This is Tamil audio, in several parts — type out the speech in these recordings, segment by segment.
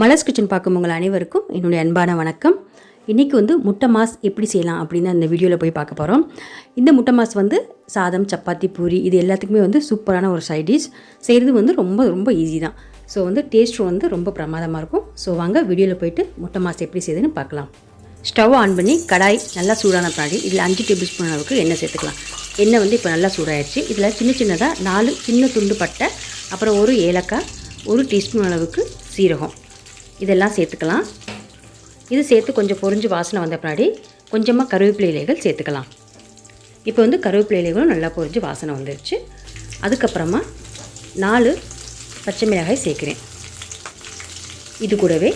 மலர்ஸ் கிச்சன் பார்க்கும் உங்கள் அனைவருக்கும் என்னுடைய அன்பான வணக்கம். இன்றைக்கி வந்து முட்டை மாஸ் எப்படி செய்யலாம் அப்படின்னு அந்த வீடியோவில் போய் பார்க்க போகிறோம். இந்த முட்டை மாஸ் வந்து சாதம், சப்பாத்தி, பூரி இது எல்லாத்துக்குமே வந்து சூப்பரான ஒரு சைட் டிஷ். செய்கிறது வந்து ரொம்ப ஈஸி தான். ஸோ வந்து டேஸ்ட்டும் வந்து ரொம்ப பிரமாதமாக இருக்கும். ஸோ வாங்க வீடியோவில் போய்ட்டு முட்டை மாஸ் எப்படி செய்யுதுன்னு பார்க்கலாம். ஸ்டவ் ஆன் பண்ணி கடாய் நல்லா சூடான பின்னாடி இதில் 5 டேபிள் ஸ்பூன் அளவுக்கு எண்ணெய் சேர்த்துக்கலாம். எண்ணெய் வந்து இப்போ நல்லா சூடாயிடுச்சு. இதில் சின்னதாக 4 சின்ன துண்டு பட்டை, அப்புறம் ஒரு ஏலக்காய், 1 டீஸ்பூன் அளவுக்கு சீரகம் இதெல்லாம் சேர்த்துக்கலாம். இது சேர்த்து கொஞ்சம் பொரிஞ்சு வாசனை வந்த பின்னாடி கொஞ்சமாக கருவேப்பிலை இலைகள் சேர்த்துக்கலாம். இப்போ வந்து கருவேப்பிலை இலைகளும் நல்லா பொரிஞ்சு வாசனை வந்துருச்சு. அதுக்கப்புறமா 4 பச்சை மிளகாய் சேர்க்குறேன். இது கூடவே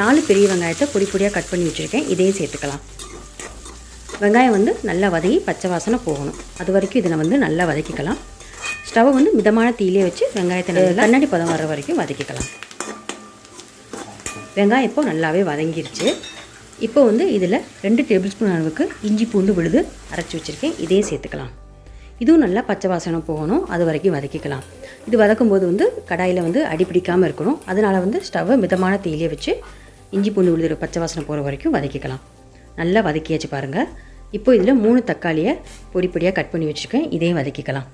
4 பெரிய வெங்காயத்தை பொடியாக கட் பண்ணி வச்சுருக்கேன். இதையும் சேர்த்துக்கலாம். வெங்காயம் வந்து நல்லா வதங்கி பச்சை வாசனை போகணும். அது வரைக்கும் இதை வந்து நல்லா வதக்கிக்கலாம். ஸ்டவ்வை வந்து மிதமான தீயிலே வச்சு வெங்காயத்தை நல்லா கண்ணாடி பதம் வர வரைக்கும் வதக்கிக்கலாம். வெங்காயம் இப்போ நல்லாவே வதங்கிருச்சு. இப்போ வந்து இதில் 2 டேபிள் ஸ்பூன் அளவுக்கு இஞ்சி பூண்டு விழுது அரைச்சி வச்சுருக்கேன். இதே சேர்த்துக்கலாம். இதுவும் நல்லா பச்சை வாசனை போகணும். அது வரைக்கும் வதக்கிக்கலாம். இது வதக்கும்போது வந்து கடாயில் வந்து அடிப்பிடிக்காமல் இருக்கணும். அதனால் வந்து ஸ்டவ்வை மிதமான தீயிலே வச்சு இஞ்சி பூண்டு விழுது பச்சை வாசனை போகிற வரைக்கும் வதக்கிக்கலாம். நல்லா வதக்கியாச்சு பாருங்கள். இப்போ இதில் 3 தக்காளியை பொடியாக கட் பண்ணி வச்சுருக்கேன். இதையும் வதக்கிக்கலாம்.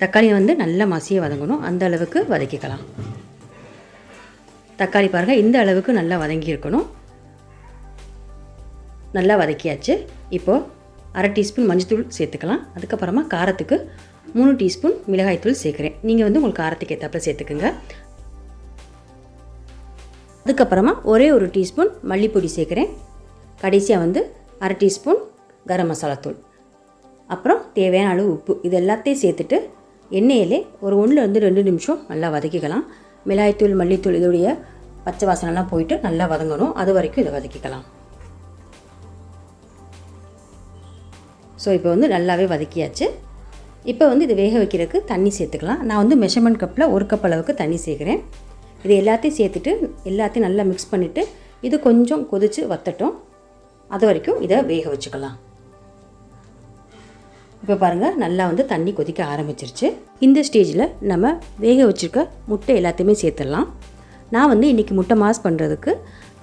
தக்காளியை வந்து நல்லா மசிய வதங்கணும். அந்த அளவுக்கு வதக்கிக்கலாம். தக்காளி பாருங்கள், இந்த அளவுக்கு நல்லா வதங்கி இருக்கணும். நல்லா வதக்கியாச்சு. இப்போது 1/2 டீஸ்பூன் மஞ்சள்தூள் சேர்த்துக்கலாம். அதுக்கப்புறமா காரத்துக்கு 3 டீஸ்பூன் மிளகாய்த்தூள் சேர்க்குறேன். நீங்கள் வந்து உங்களுக்கு காரத்துக்கு ஏற்றாப்புல சேர்த்துக்குங்க. அதுக்கப்புறமா ஒரே 1 டீஸ்பூன் மல்லிப்பொடி சேர்க்குறேன். கடைசியாக வந்து 1/2 டீஸ்பூன் கரம் மசாலா தூள், அப்புறம் தேவையான அளவு உப்பு. இது எல்லாத்தையும் சேர்த்துட்டு எண்ணெயிலே ஒரு 1-2 நிமிஷம் நல்லா வதக்கிக்கலாம். மிளகாய்த்தூள், மல்லித்தூள் இதோடைய பச்சை வாசனைலாம் போயிட்டு நல்லா வதங்கணும். அது வரைக்கும் இதை வதக்கிக்கலாம். ஸோ இப்போ வந்து நல்லாவே வதக்கியாச்சு. இப்போ வந்து இதை வேக வைக்கிறதுக்கு தண்ணி சேர்த்துக்கலாம். நான் வந்து மெஷர்மெண்ட் கப்பில் 1 கப் அளவுக்கு தண்ணி சேர்க்குறேன். இது எல்லாத்தையும் சேர்த்துட்டு எல்லாத்தையும் நல்லா மிக்ஸ் பண்ணிவிட்டு இது கொஞ்சம் கொதித்து வத்தட்டும். அது வரைக்கும் இதை வேக வச்சுக்கலாம். இப்போ பாருங்கள், நல்லா வந்து தண்ணி கொதிக்க ஆரம்பிச்சிருச்சு. இந்த ஸ்டேஜில் நம்ம வேக வச்சுருக்க முட்டை எல்லாத்தையுமே சேர்த்துடலாம். நான் வந்து இன்றைக்கி முட்டை மாஸ் பண்ணுறதுக்கு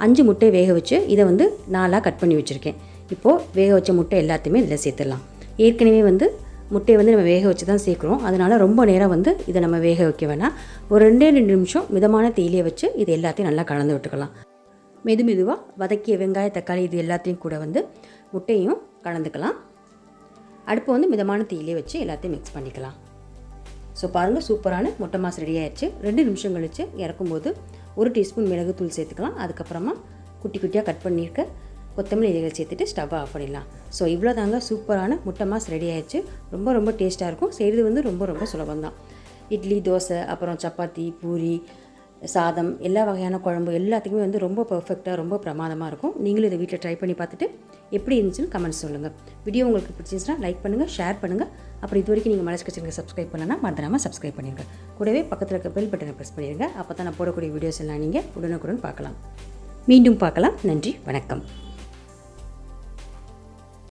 5 முட்டை வேக வச்சு இதை வந்து 4ஆக கட் பண்ணி வச்சுருக்கேன். இப்போது வேக வச்ச முட்டை எல்லாத்தையுமே இதில் சேர்த்துடலாம். ஏற்கனவே வந்து முட்டையை வந்து நம்ம வேக வச்சு தான் சேர்க்குறோம். அதனால் ரொம்ப நேரம் வந்து இதை நம்ம வேக வைக்க வேணாம். ஒரு 2 நிமிஷம் மிதமான தீயிலே வச்சு இது எல்லாத்தையும் நல்லா கலந்து விட்டுக்கலாம். மெதுவாக வதக்கிய வெங்காய, தக்காளி இது எல்லாத்தையும் கூட வந்து முட்டையும் கலந்துக்கலாம். அடுப்பு வந்து மிதமான தீயிலே வச்சு எல்லாத்தையும் மிக்ஸ் பண்ணிக்கலாம். ஸோ பாருங்கள், சூப்பரான முட்டை மாஸ் ரெடி ஆயிடுச்சு. 2 நிமிஷம் கழித்து இறக்கும்போது 1 டீஸ்பூன் மிளகுத்தூள் சேர்த்துக்கலாம். அதுக்கப்புறமா குட்டியாக கட் பண்ணியிருக்க கொத்தமல்லி இலைகள் சேர்த்துட்டு ஸ்டவ்வை ஆஃப் பண்ணிடலாம். ஸோ இவ்வளோ தாங்க, சூப்பரான முட்டை மாஸ் ரெடி ஆயிடுச்சு. ரொம்ப டேஸ்ட்டாக இருக்கும். செய்கிறது வந்து ரொம்ப சுலபந்தான். இட்லி, தோசை, அப்புறம் சப்பாத்தி, பூரி, சாதம், எல்லா வகையான குழம்பு எல்லாத்துக்குமே வந்து ரொம்ப பர்ஃபெக்டாக ரொம்ப பிரமாதமாக இருக்கும். நீங்களும் இதை வீட்டில் ட்ரை பண்ணி பார்த்துட்டு எப்படி இருந்துச்சுன்னு கமெண்ட்ஸ் சொல்லுங்கள். வீடியோ உங்களுக்கு பிடிச்சிருந்துச்சுன்னா லைக் பண்ணுங்கள், ஷேர் பண்ணுங்கள். அப்புறம் இது வரைக்கும் நீங்கள் மலர்ஸ் கிச்சனுக்கு சப்ஸ்கிரைப் பண்ணலன்னா மறந்துடாமல் சப்ஸ்கிரைப் பண்ணிடுங்க. கூடவே பக்கத்தில் இருக்க பெல் பட்டனை ப்ரெஸ் பண்ணிடுங்க. அப்போ தான் நான் போடக்கூடிய வீடியோஸ் எல்லாம் நீங்கள் உடனுக்குடன் பார்க்கலாம். மீண்டும் பார்க்கலாம். நன்றி, வணக்கம்.